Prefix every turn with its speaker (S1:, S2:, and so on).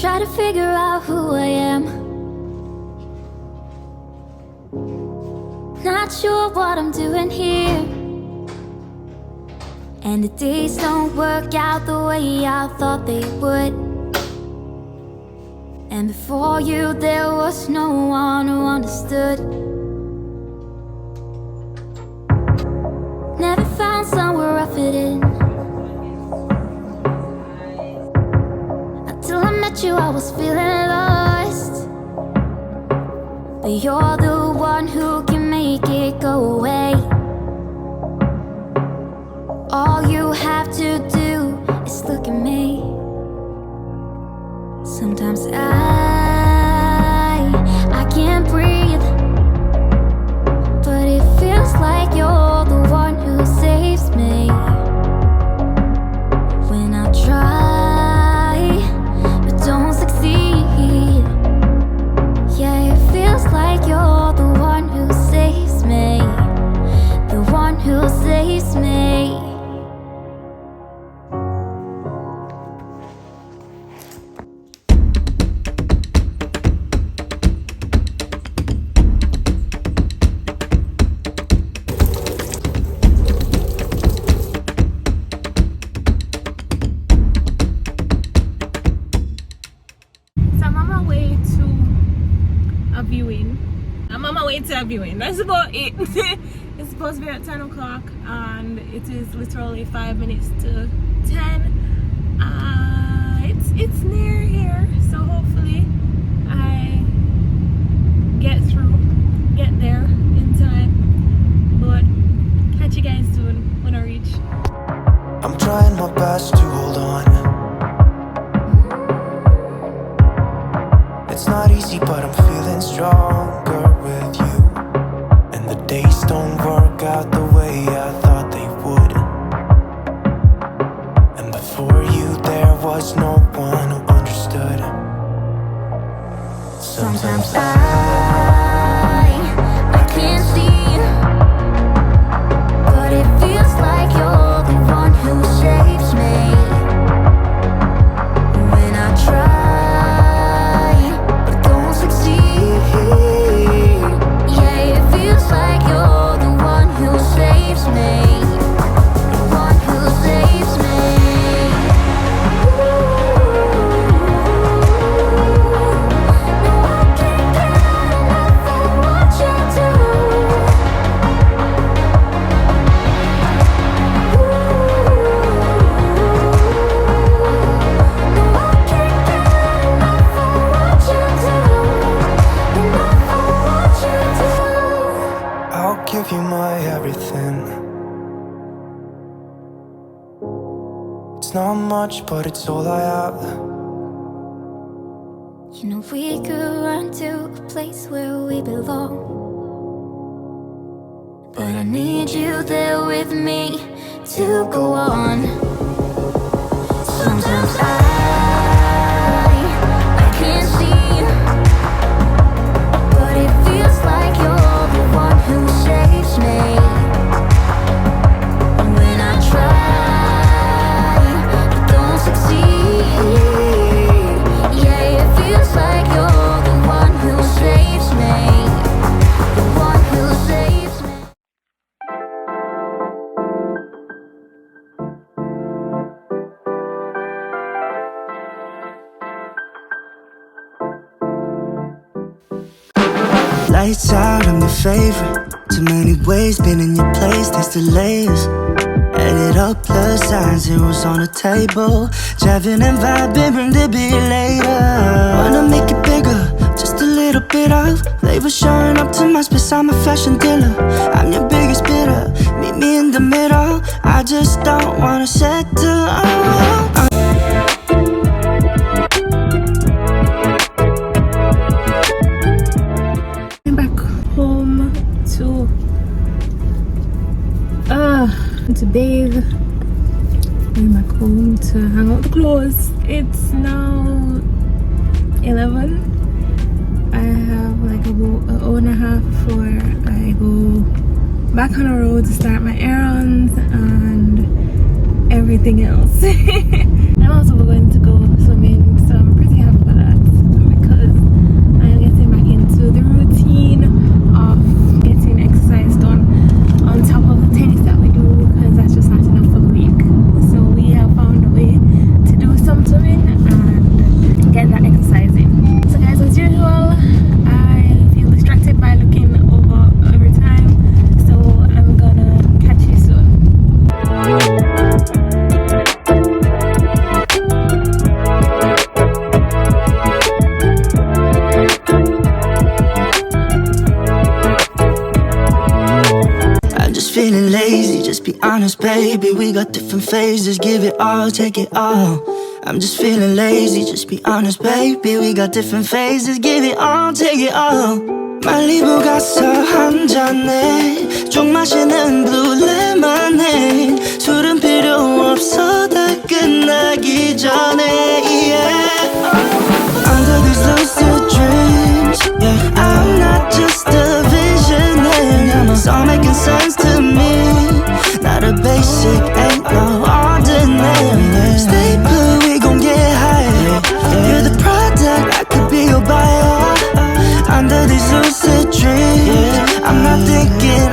S1: try to figure out who I am. Not sure what I'm doing here, and the days don't work out the way I thought they would. And before you there was no one who understood. Never found somewhere I fit in. Until I met you I was feeling lost, but you're the one who can make it go away. All you have to do is look at me. Sometimes I can't breathe, but it feels like you're the one who saves me. When I try but don't succeed, yeah, it feels like you're the one who saves me, the one who saves me.
S2: Viewing. That's about it. It's supposed to be at 10 o'clock and it is literally 5 minutes to 10. It's near here, so hopefully I get there in time. But catch you guys soon when I reach.
S3: I'm trying my best to hold on. It's not easy, but I'm feeling stronger with you. The days don't work out the way I thought they would. And before you there was no one who understood. Sometimes I can't see, but it feels like you're the one who saves me. When I try but don't succeed, feels like you're the one who saves me, the one who saves me. No, I can't get enough of what you do. No, I can't get enough of what you do, enough of what you do. I'll give you my everything. It's not much, but it's all I have.
S1: You know we could run to a place where we belong, but I need you there with me to go on. Sometimes I can't see, but it feels like you're the one who saves me. When I try but don't succeed, yeah, it feels like you're the one who saves me, the one who saves me.
S4: Lights out, I'm your favorite. Too many ways, been in your place, there's delays. Added up plus sign, zeros on the table. Driving and vibing, bring the beat later. Wanna make it bigger, just a little bit of flavor showing up to my space, I'm a fashion dealer. I'm your biggest bidder, meet me in the middle. I just don't wanna settle.
S2: To bathe, I'm back home to hang out the clothes. It's now 11. I have like about an hour and a half before I go back on the road to start my errands and everything else. I'm also going to go swimming, so I'm pretty happy about
S4: honest, baby, we got different phases. Give it all, take it all. I'm just feeling lazy, just be honest, baby, we got different phases. Give it all, take it all. 말리부 가서 한 잔에 쭉 마시는 blue lemonade. 술은 필요 없어 다 끝나기 전에, yeah. Under these lucid dreams, yeah, I'm not just a visionary. It's all making sense to me. Not a basic, ain't no ordinary. Stay put, we gon' get higher. You're the product, I could be your buyer. Under these lucid dreams, I'm not thinking